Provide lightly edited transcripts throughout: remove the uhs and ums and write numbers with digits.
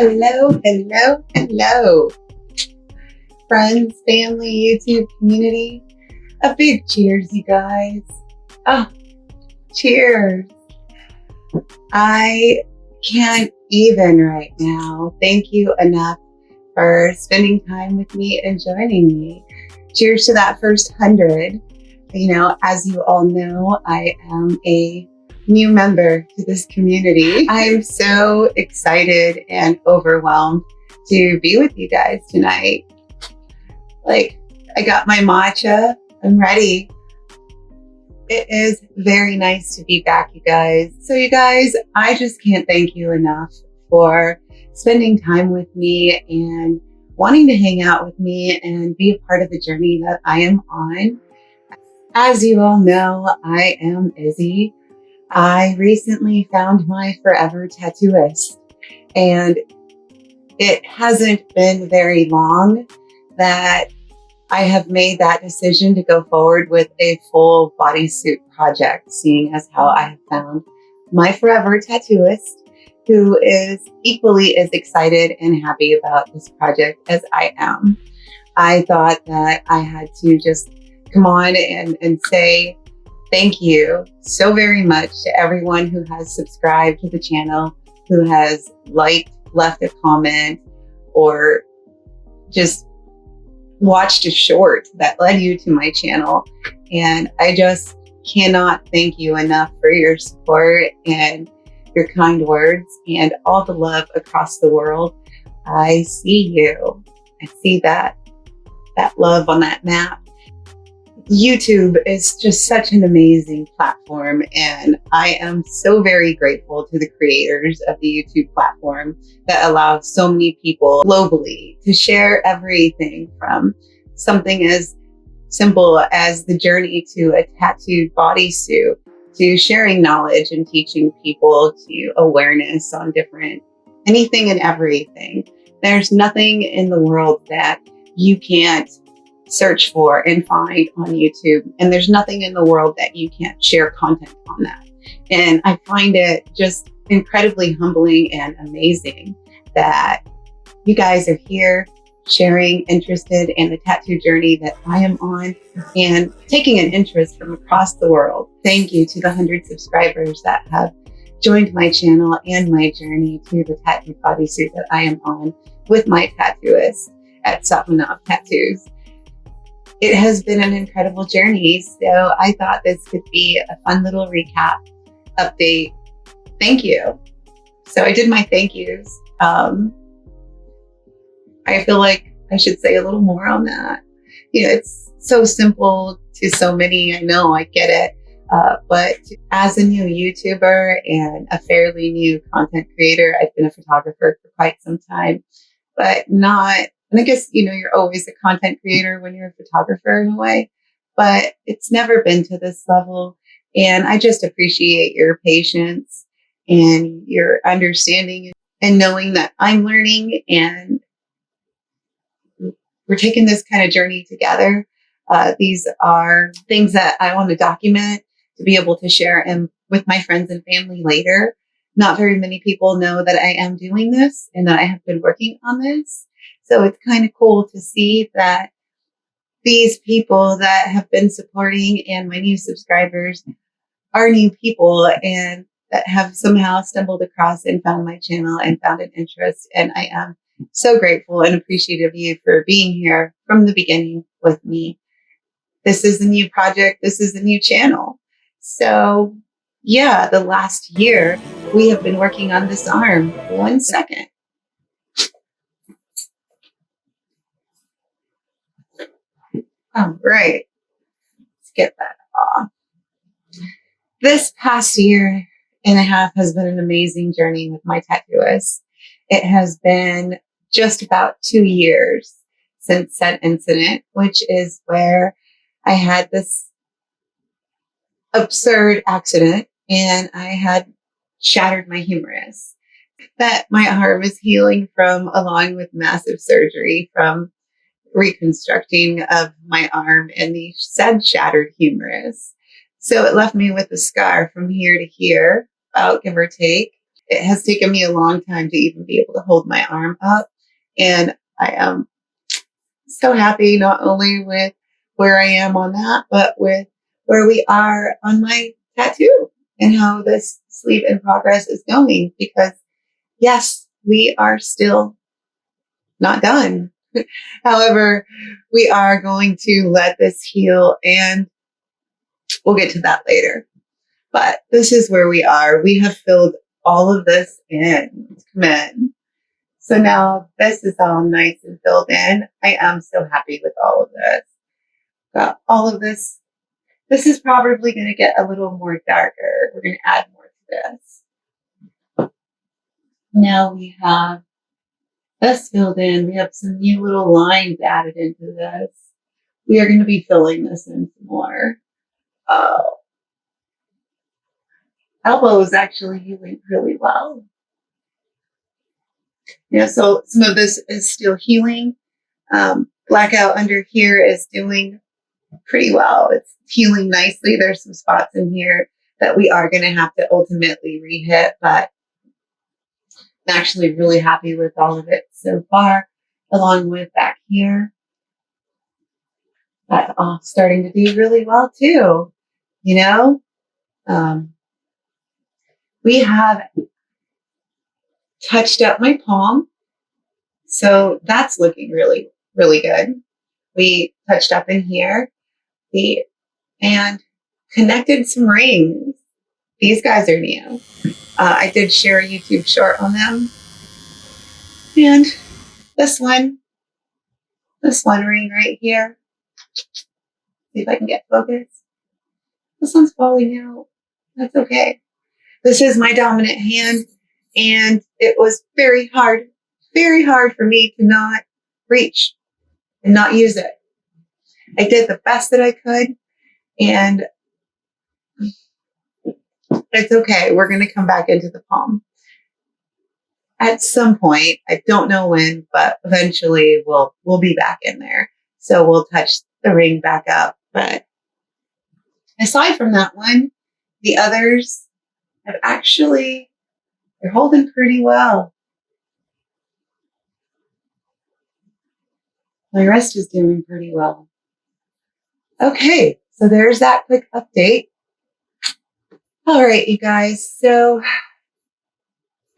Hello, hello, hello. Friends, family, YouTube community. A big cheers, you guys. Oh, cheers. I can't even right now thank you enough for spending time with me and joining me. Cheers to that first 100. You know, as you all know, I am a new member to this community. I'm so excited and overwhelmed to be with you guys tonight. Like, I got my matcha. I'm ready. It is very nice to be back, you guys. So you guys, I just can't thank you enough for spending time with me and wanting to hang out with me and be a part of the journey that I am on. As you all know, I am Izzy. I recently found my forever tattooist, and it hasn't been very long that I have made that decision to go forward with a full bodysuit project, seeing as how I have found my forever tattooist, who is equally as excited and happy about this project as I am. I thought that I had to just come on and say thank you so very much to everyone who has subscribed to the channel, who has liked, left a comment, or just watched a short that led you to my channel. And I just cannot thank you enough for your support and your kind words and all the love across the world. I see you. I see that love on that map. YouTube is just such an amazing platform, and I am so very grateful to the creators of the YouTube platform that allow so many people globally to share everything from something as simple as the journey to a tattooed bodysuit, to sharing knowledge and teaching people, to awareness on anything and everything. There's nothing in the world that you can't search for and find on YouTube. And there's nothing in the world that you can't share content on that. And I find it just incredibly humbling and amazing that you guys are here sharing, interested in the tattoo journey that I am on and taking an interest from across the world. Thank you to the 100 subscribers that have joined my channel and my journey to the tattooed bodysuit that I am on with my tattooist at Shug My Tattoos. It has been an incredible journey, so I thought this could be a fun little recap update. Thank you. So I did my thank yous. I feel like I should say a little more on that. You know, it's so simple to so many. I know, I get it. But as a new YouTuber and a fairly new content creator, I've been a photographer for quite some time, but and I guess, you know, you're always a content creator when you're a photographer in a way, but it's never been to this level. And I just appreciate your patience and your understanding and knowing that I'm learning and we're taking this kind of journey together. These are things that I want to document to be able to share with my friends and family later. Not very many people know that I am doing this and that I have been working on this. So it's kind of cool to see that these people that have been supporting and my new subscribers are new people and that have somehow stumbled across and found my channel and found an interest. And I am so grateful and appreciative of you for being here from the beginning with me. This is a new project. This is a new channel. So yeah, the last year we have been working on this arm. 1 second. All right, let's get that off. This past year and a half has been an amazing journey with my tattooist. It has been just about 2 years since said incident, which is where I had this absurd accident and I had shattered my humerus that my arm is healing from, along with massive surgery from reconstructing of my arm and the said shattered humerus. So it left me with a scar from here to here, about give or take. it has taken me a long time to even be able to hold my arm up. And I am so happy not only with where I am on that, but with where we are on my tattoo and how this sleeve in progress is going. Because yes, we are still not done. However, we are going to let this heal, and we'll get to that later. But this is where we are. We have filled all of this in. Come in. So now this is all nice and filled in. I am so happy with all of this. Got all of this. This is probably going to get a little more darker. We're going to add more to this. Now we have this filled in. We have some new little lines added into this. We are going to be filling this in some more. Elbow is actually healing really well. Yeah, so some of this is still healing. Blackout under here is doing pretty well. It's healing nicely. There's some spots in here that we are going to have to ultimately re-hit, but I'm actually really happy with all of it so far, along with back here. That's all starting to do really well too. You know, we have touched up my palm, so that's looking really, really good. We touched up in here, and connected some rings. These guys are new. I did share a YouTube short on them. And this one ring right here. See if I can get focused. This one's falling out. That's okay. This is my dominant hand, and it was very hard for me to not reach and not use it. I did the best that I could, and it's okay. We're going to come back into the palm. At some point, I don't know when, but eventually we'll be back in there. So we'll touch the ring back up. But aside from that one, the others have actually, they're holding pretty well. My wrist is doing pretty well. Okay, so there's that quick update. All right, you guys. So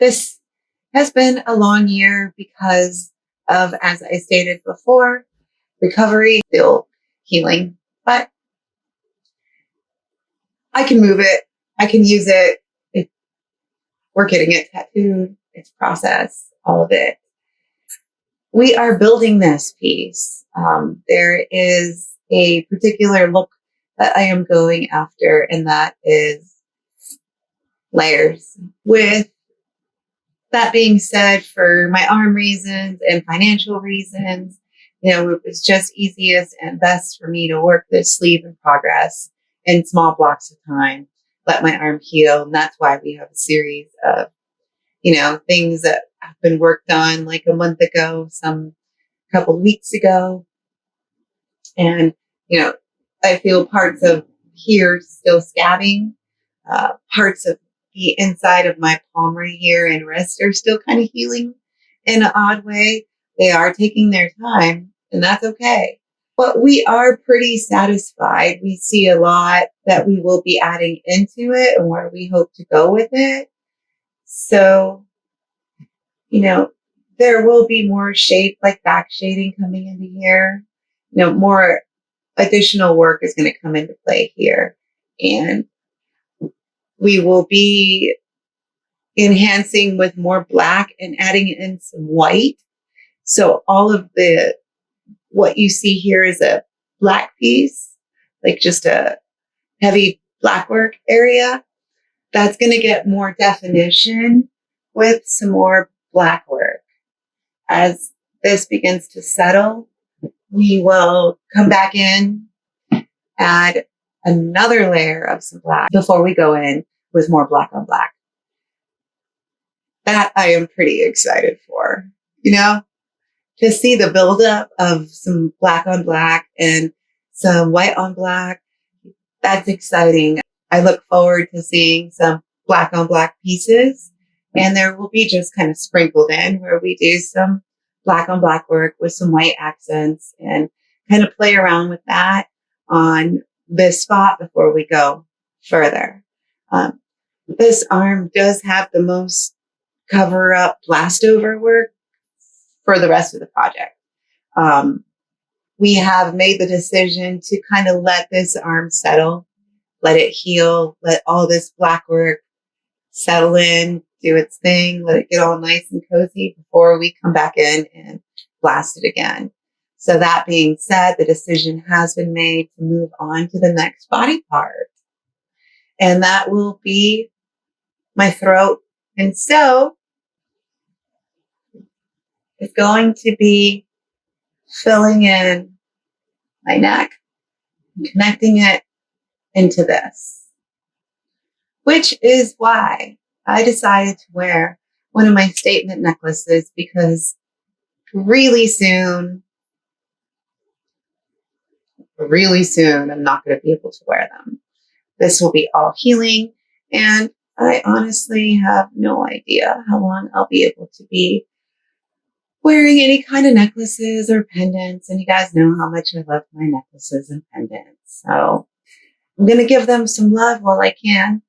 this has been a long year because of, as I stated before, recovery, still healing, but I can move it. I can use it. We're getting it tattooed. It's process, all of it. We are building this piece. There is a particular look that I am going after, and that is layers. With that being said, for my arm reasons and financial reasons, it was just easiest and best for me to work this sleeve in progress in small blocks of time, let my arm heal. And that's why we have a series of, things that have been worked on like a month ago, some couple weeks ago. And, I feel parts of here still scabbing, parts of the inside of my palm right here and wrist are still kind of healing in an odd way. They are taking their time, and that's okay. But we are pretty satisfied. We see a lot that we will be adding into it and where we hope to go with it. So, there will be more shade, like back shading coming into here. More additional work is going to come into play here. And we will be enhancing with more black and adding in some white. So all of what you see here is a black piece, like just a heavy black work area. That's going to get more definition with some more black work. As this begins to settle, we will come back in, add another layer of some black before we go in with more black on black. That I am pretty excited for, to see the buildup of some black on black and some white on black. That's exciting. I look forward to seeing some black on black pieces And there will be just kind of sprinkled in where we do some black on black work with some white accents and kind of play around with that on this spot before we go further. This arm does have the most cover up blast over work for the rest of the project. We have made the decision to kind of let this arm settle, let it heal, let all this black work settle in, do its thing, let it get all nice and cozy before we come back in and blast it again. So that being said, the decision has been made to move on to the next body part. And that will be my throat. And so it's going to be filling in my neck and connecting it into this, which is why I decided to wear one of my statement necklaces, because really soon, I'm not going to be able to wear them. This will be all healing, and I honestly have no idea how long I'll be able to be wearing any kind of necklaces or pendants, and you guys know how much I love my necklaces and pendants, so I'm going to give them some love while I can.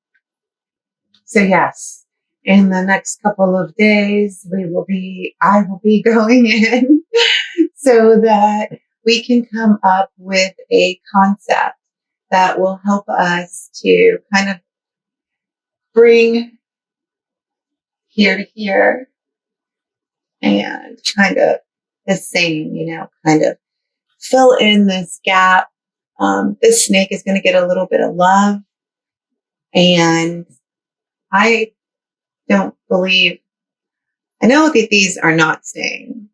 So yes, in the next couple of days, I will be going in so that we can come up with a concept that will help us to kind of bring here to here and kind of the same, kind of fill in this gap. This snake is going to get a little bit of love, and I don't believe, I know that these are not staying.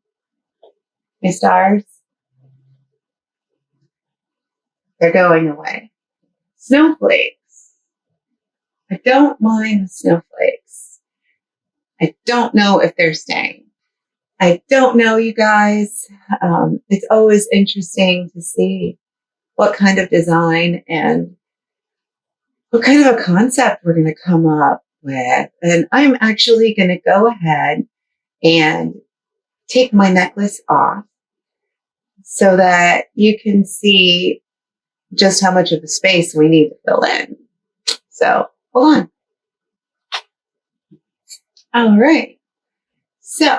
My stars, they're going away. Snowflakes. I don't mind the snowflakes. I don't know if they're staying. I don't know, you guys. It's always interesting to see what kind of design and what kind of a concept we're going to come up with. And I'm actually going to go ahead and take my necklace off so that you can see just how much of the space we need to fill in. So hold on. All right. So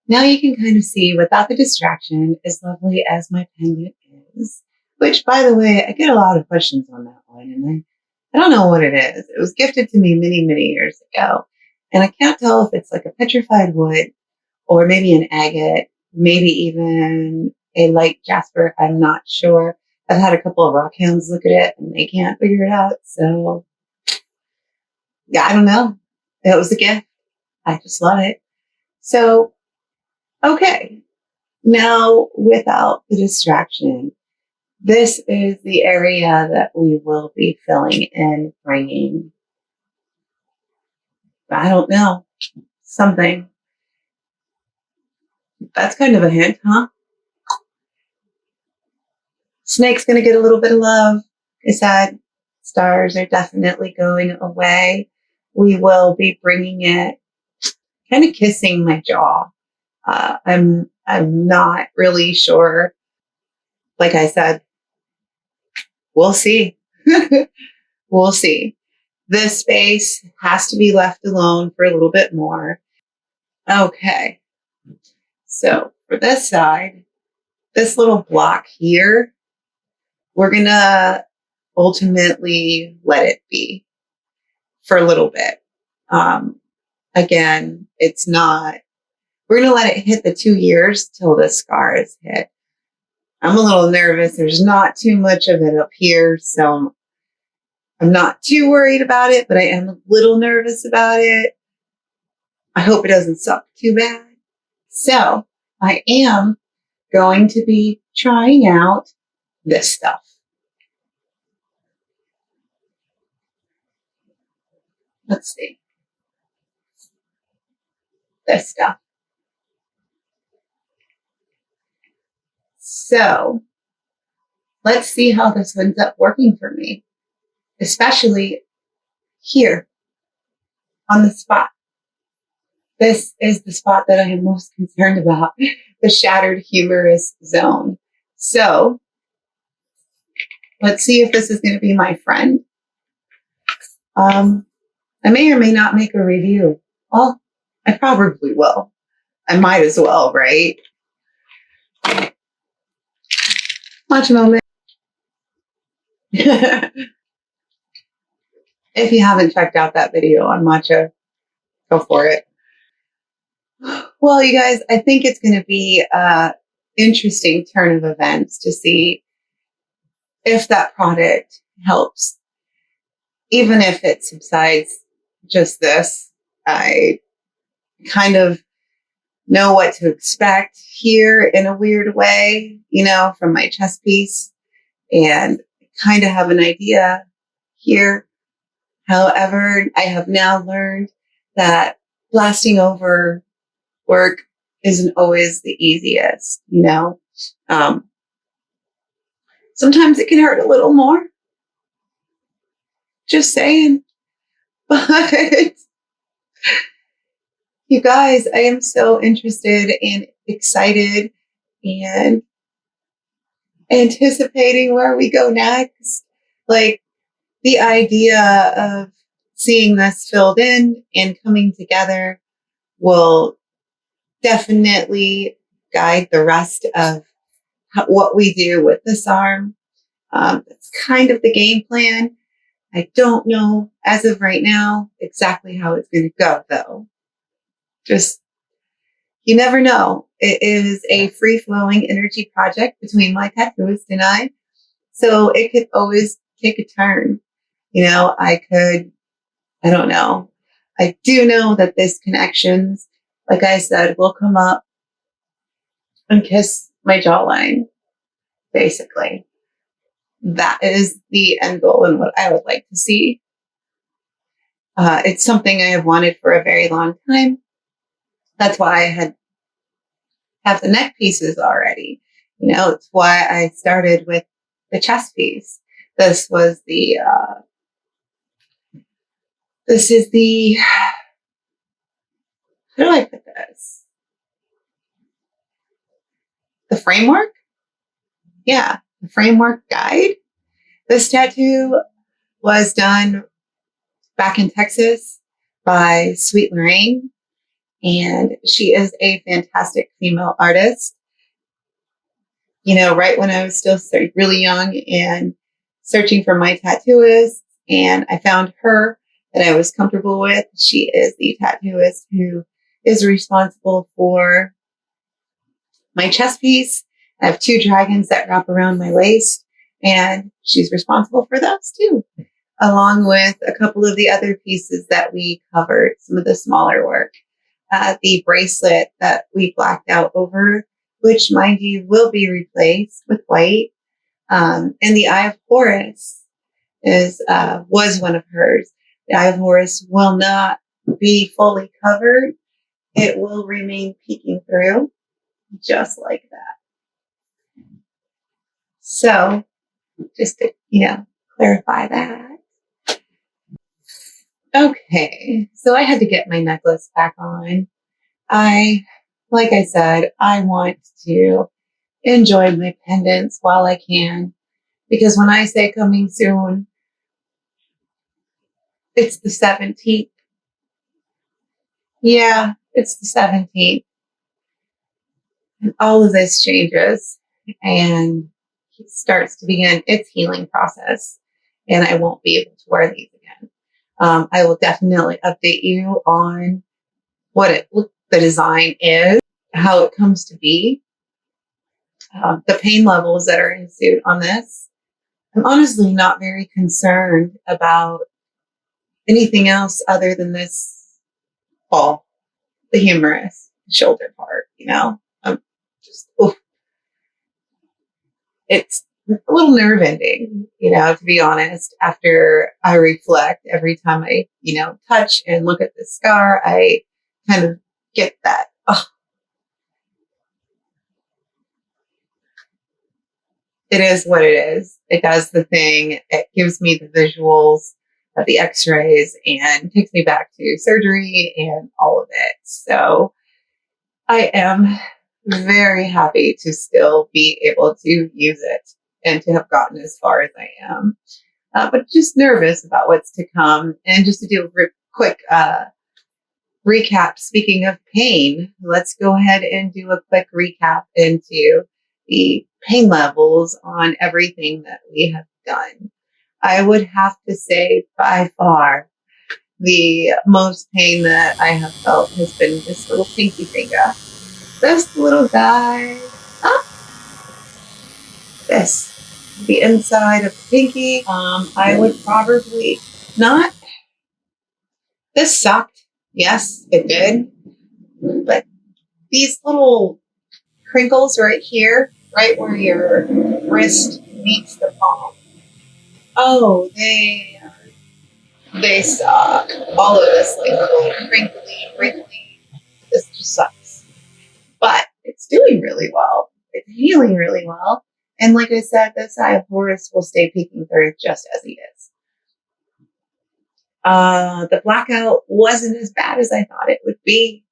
now you can kind of see without the distraction, as lovely as my pendant is, which, by the way, I get a lot of questions on that one, and I don't know what it is. It was gifted to me many, many years ago, and I can't tell if it's like a petrified wood or maybe an agate, maybe even a light jasper. I'm not sure. I've had a couple of rock hounds look at it, and they can't figure it out. So, yeah, I don't know. It was a gift. I just love it. So, okay. Now, without the distraction, this is the area that we will be filling in, bringing, I don't know, something. That's kind of a hint, huh? Snake's going to get a little bit of love. I said, stars are definitely going away. We will be bringing it, kind of kissing my jaw. I'm not really sure. Like I said, we'll see. We'll see. This space has to be left alone for a little bit more. Okay. So for this side, this little block here, we're going to ultimately let it be for a little bit. Again, it's not, we're going to let it hit the 2 years till the scar is hit. I'm a little nervous. There's not too much of it up here, so I'm not too worried about it, but I am a little nervous about it. I hope it doesn't suck too bad. So I am going to be trying out this stuff. Let's see. This stuff. So let's see how this ends up working for me, especially here. on the spot. This is the spot that I am most concerned about, the shattered humerus zone. So let's see if this is going to be my friend. I may or may not make a review. Well, I probably will. I might as well, right? Watch a moment. If you haven't checked out that video on matcha, go for it. Well, you guys, I think it's going to be an interesting turn of events to see if that product helps. Even if it subsides just this, I kind of know what to expect here in a weird way, from my chest piece, and kind of have an idea here. However, I have now learned that blasting over work isn't always the easiest, sometimes it can hurt a little more. Just saying. But you guys, I am so interested and excited and anticipating where we go next. Like the idea of seeing this filled in and coming together will definitely guide the rest of what we do with this arm. That's kind of the game plan. I don't know as of right now exactly how it's going to go, though. Just, you never know. It is a free-flowing energy project between my tattooist and I. So it could always take a turn. I don't know. I do know that this connections, like I said, will come up and kiss my jawline, basically. That is the end goal and what I would like to see. It's something I have wanted for a very long time. That's why I have the neck pieces already. It's why I started with the chest piece. This is the, how do I put this? The framework? Yeah, the framework guide. This tattoo was done back in Texas by Sweet Lorraine, and she is a fantastic female artist. Right when I was still really young and searching for my tattooist, and I found her that I was comfortable with. She is the tattooist who is responsible for my chest piece. I have 2 dragons that wrap around my waist, and she's responsible for those too, along with a couple of the other pieces that we covered, some of the smaller work. The bracelet that we blacked out over, which, mind you, will be replaced with white. And the Eye of Horus was one of hers. The Eye of Horus will not be fully covered. It will remain peeking through, just like that. So, just to, clarify that. Okay, so I had to get my necklace back on. Like I said, I want to enjoy my pendants while I can, because when I say coming soon, it's the 17th. Yeah, it's the 17th. And all of this changes and it starts to begin its healing process, and I won't be able to wear these again. I will definitely update you on what the design is, how it comes to be, the pain levels that are ensued on this. I'm honestly not very concerned about anything else other than this ball, the humerus, shoulder part, I'm just, oof. It's a little nerve ending, to be honest. After I reflect, every time I, touch and look at the scar, I kind of get that, oh, it is what it is. It does the thing. It gives me the visuals of the x-rays and takes me back to surgery and all of it. So I am very happy to still be able to use it and to have gotten as far as I am. But just nervous about what's to come. And just to do a quick recap, speaking of pain, let's go ahead and do a quick recap into the pain levels on everything that we have done. I would have to say by far the most pain that I have felt has been this little pinky finger. This little guy. Ah, this. The inside of the pinky. I would probably not. This sucked. Yes, it did. But these little crinkles right here, right where your wrist meets the palm. Oh, they suck. All of this like little crinkly, wrinkly. This just sucks. But it's doing really well. It's healing really well. And like I said, this eye of Horus will stay peeking through just as he is. The blackout wasn't as bad as I thought it would be.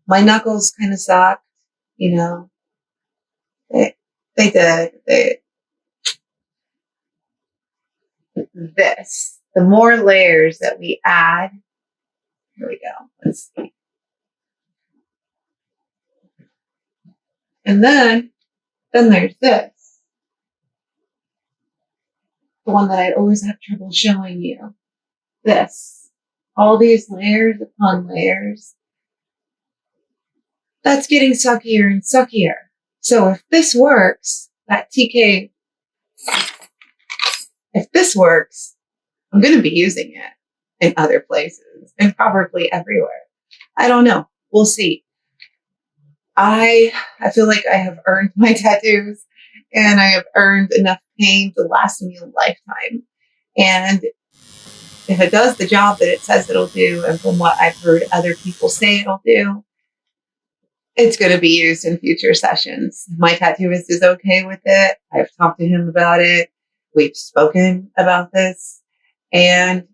My knuckles kind of sucked, you know. They did. The more layers that we add, here we go. Let's see. And then there's this. The one that I always have trouble showing you. This. All these layers upon layers. That's getting suckier and suckier. So if this works, that TK, if this works, I'm going to be using it in other places and probably everywhere. I don't know. We'll see. I feel like I have earned my tattoos and I have earned enough pain to last me a lifetime. And if it does the job that it says it'll do, and from what I've heard other people say it'll do, it's going to be used in future sessions. My tattooist is okay with it. I've talked to him about it. We've spoken about this. And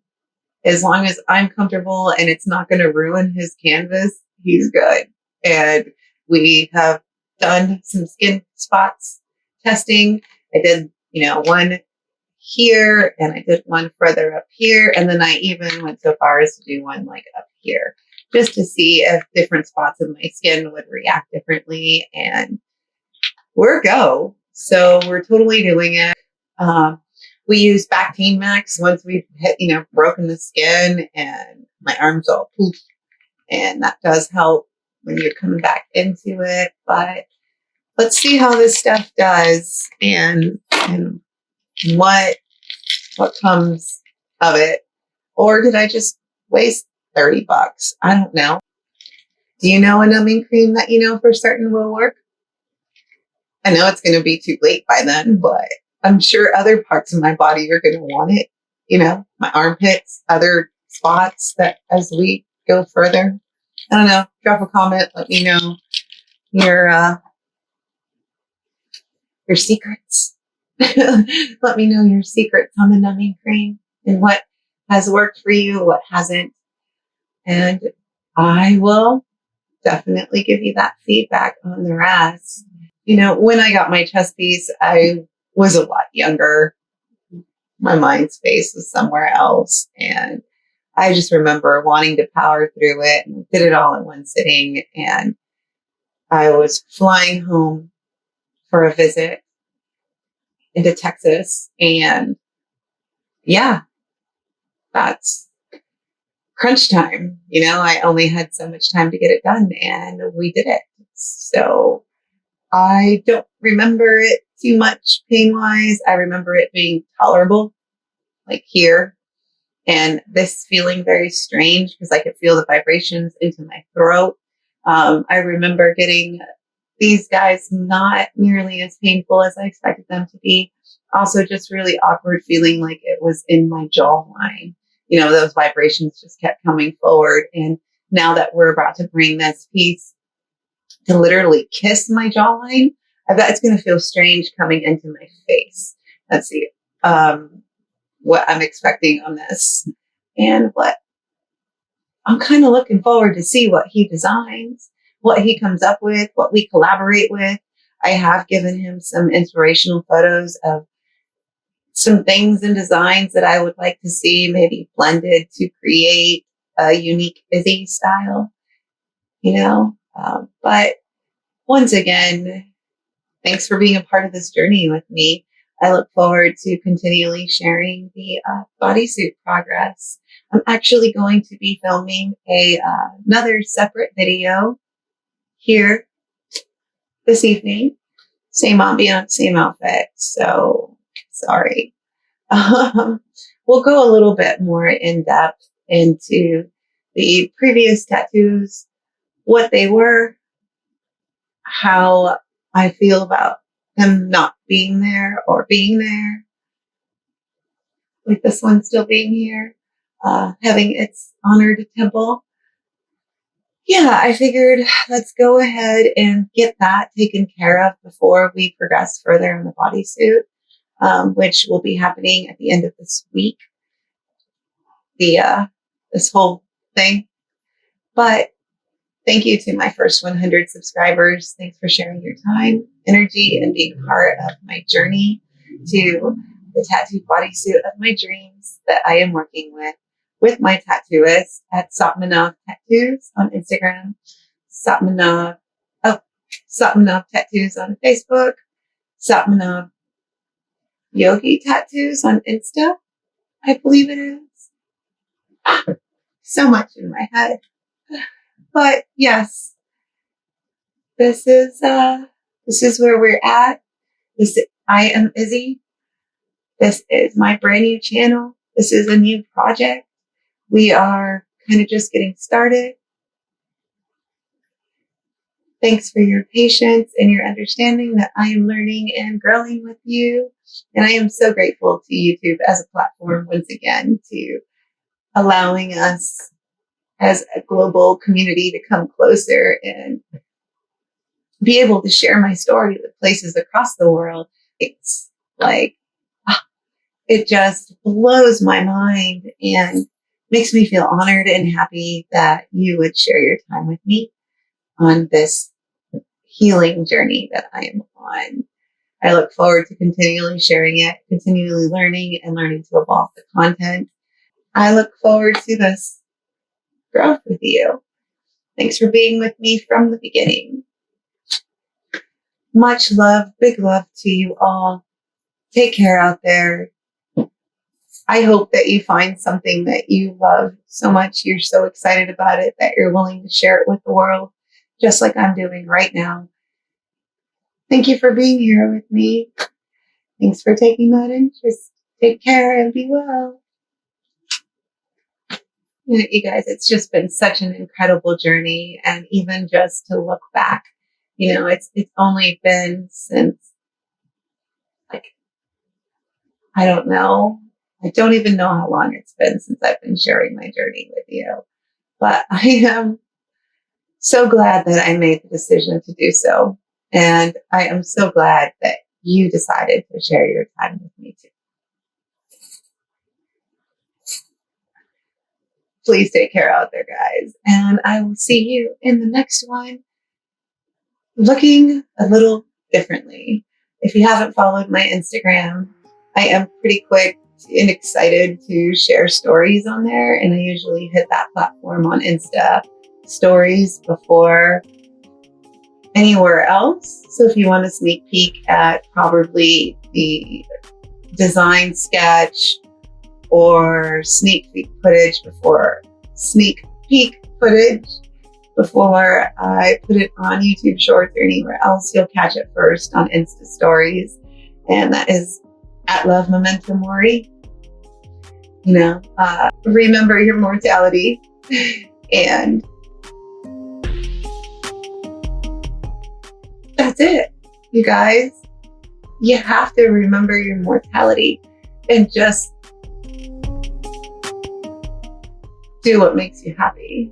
as long as I'm comfortable and it's not going to ruin his canvas, he's good. And we have done some skin spots testing. I did, one here and I did one further up here. And then I even went so far as to do one like up here, just to see if different spots of my skin would react differently. And we're go. So we're totally doing it. We use Bactine Max once we've hit, broken the skin and my arms all poof. And that does help when you're coming back into it. But let's see how this stuff does and what comes of it. Or did I just waste $30? I don't know. Do you know a numbing cream that you know for certain will work? I know it's going to be too late by then, but I'm sure other parts of my body are going to want it. My armpits, other spots that as we go further. I don't know. Drop a comment. Let me know your secrets. Let me know your secrets on the numbing cream and what has worked for you, what hasn't. And I will definitely give you that feedback on the rest. When I got my chest piece, I was a lot younger. My mind space was somewhere else. And I just remember wanting to power through it and did it all in one sitting. And I was flying home for a visit into Texas. And yeah, that's crunch time. I only had so much time to get it done and we did it. So I don't remember it too much pain wise. I remember it being tolerable, like here. And this feeling very strange because I could feel the vibrations into my throat. I remember getting these guys not nearly as painful as I expected them to be. Also just really awkward feeling like it was in my jawline. Those vibrations just kept coming forward. And now that we're about to bring this piece to literally kiss my jawline, I bet it's going to feel strange coming into my face. Let's see. what I'm expecting on this and what I'm kind of looking forward to see what he designs, what he comes up with, what we collaborate with. I have given him some inspirational photos of some things and designs that I would like to see maybe blended to create a unique Izzy style, you know. But once again, thanks for being a part of this journey with me. I look forward to continually sharing the bodysuit progress. I'm actually going to be filming another separate video here this evening. Same ambiance, same outfit. So sorry. We'll go a little bit more in depth into the previous tattoos, what they were, how I feel about them not being there or being there, like this one still being here, having its honored temple. Yeah, I figured let's go ahead and get that taken care of before we progress further in the bodysuit, which will be happening at the end of this week. This whole thing. But thank you to my first 100 subscribers. Thanks for sharing your time, energy, and being part of my journey to the tattooed bodysuit of my dreams that I am working with my tattooist at Satmanov Tattoos on Instagram, Satmanov Tattoos on Facebook, Satmanov Yogi Tattoos on Insta, I believe it is. So much in my head. But yes, this is where we're at. I am Izzy. This is my brand new channel. This is a new project. We are kind of just getting started. Thanks for your patience and your understanding that I am learning and growing with you. And I am so grateful to YouTube as a platform once again to allowing us as a global community to come closer and be able to share my story with places across the world. It's like, it just blows my mind and makes me feel honored and happy that you would share your time with me on this healing journey that I am on. I look forward to continually sharing it, continually learning and learning to evolve the content. I look forward to this growth with you. Thanks for being with me from the beginning. Much love, big love to you all. Take care out there. I hope that you find something that you love so much, you're so excited about it, that you're willing to share it with the world, just like I'm doing right now. Thank you for being here with me. Thanks for taking that interest. Take care and be well. You guys, it's just been such an incredible journey. And even just to look back, it's only been since, I don't know. I don't even know how long it's been since I've been sharing my journey with you. But I am so glad that I made the decision to do so. And I am so glad that you decided to share your time with me too. Please take care out there, guys. And I will see you in the next one, looking a little differently. If you haven't followed my Instagram, I am pretty quick and excited to share stories on there. And I usually hit that platform on Insta stories before anywhere else. So if you want a sneak peek at probably the design sketch or sneak peek footage before I put it on YouTube Shorts or anywhere else, you'll catch it first on Insta Stories. And that is at Love Memento Mori. Remember your mortality. And that's it, you guys. You have to remember your mortality and just do what makes you happy.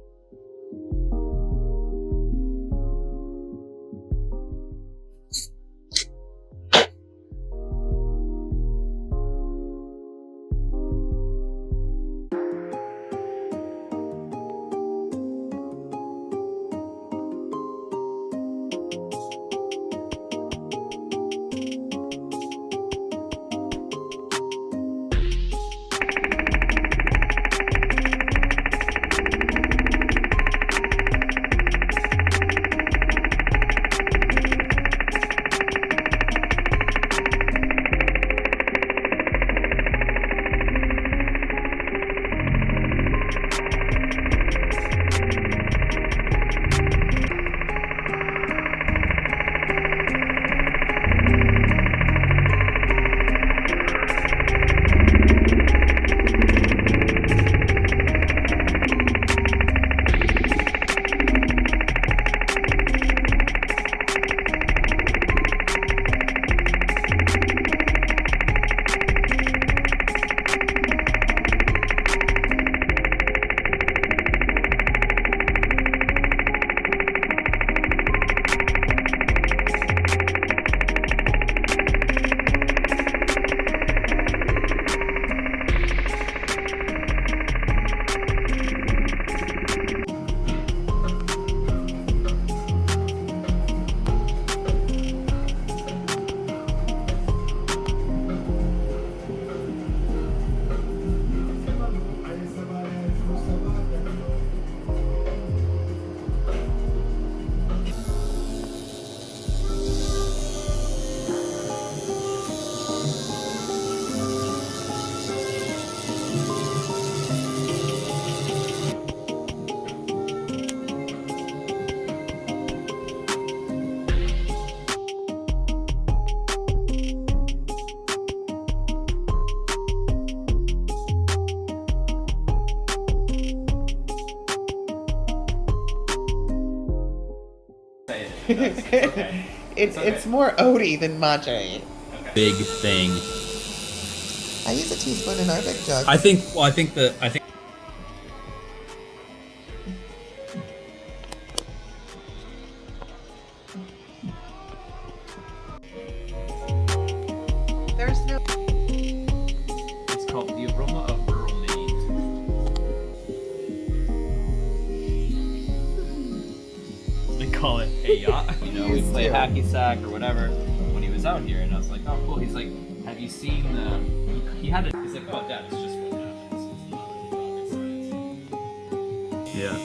Okay. It's more oaty than matcha. Okay. Big thing. I use a teaspoon in our big jug. I think There's no. it's called the aroma of rural Maine. They call it a yacht. You know, we play hacky sack or whatever when he was out here, and I was like, oh cool. He's like, have you seen the? He had it. He's like, oh dad, it's just what happens. It's not rocket science. Yeah.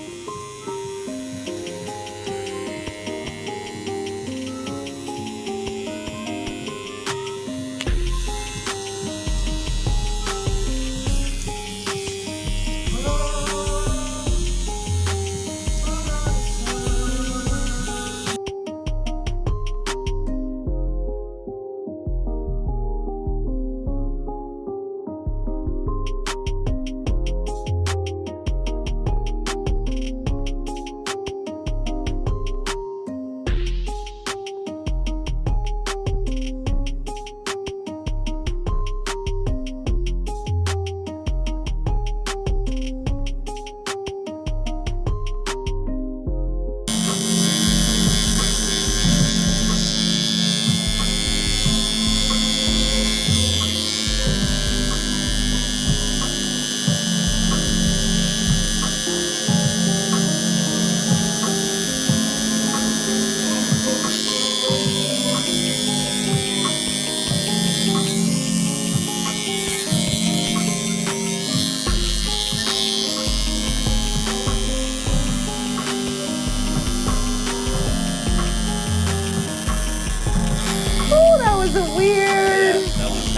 Oh, that was a weird.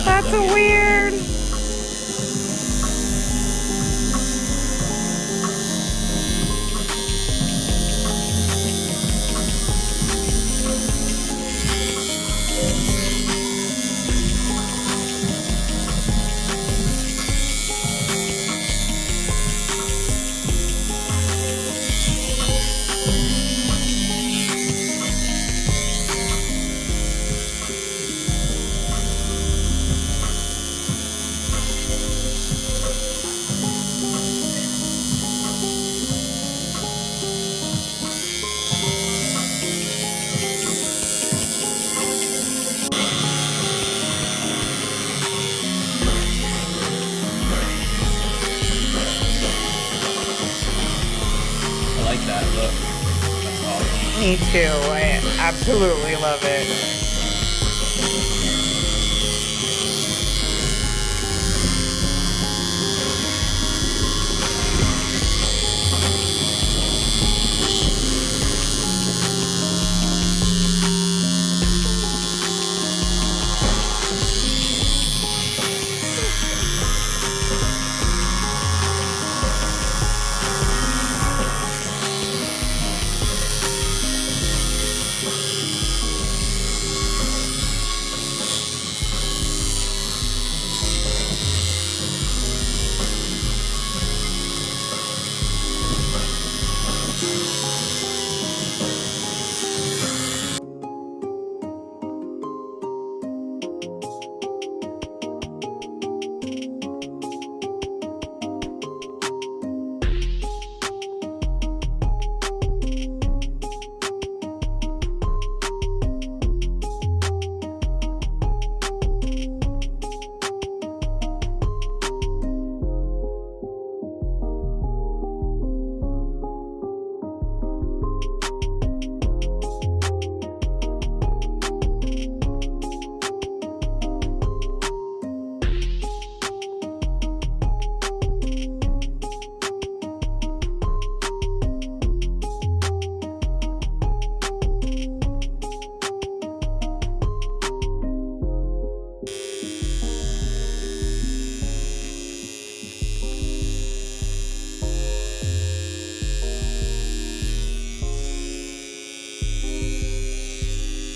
That's a weird. I like that look. That's awesome. Me too. I absolutely love it.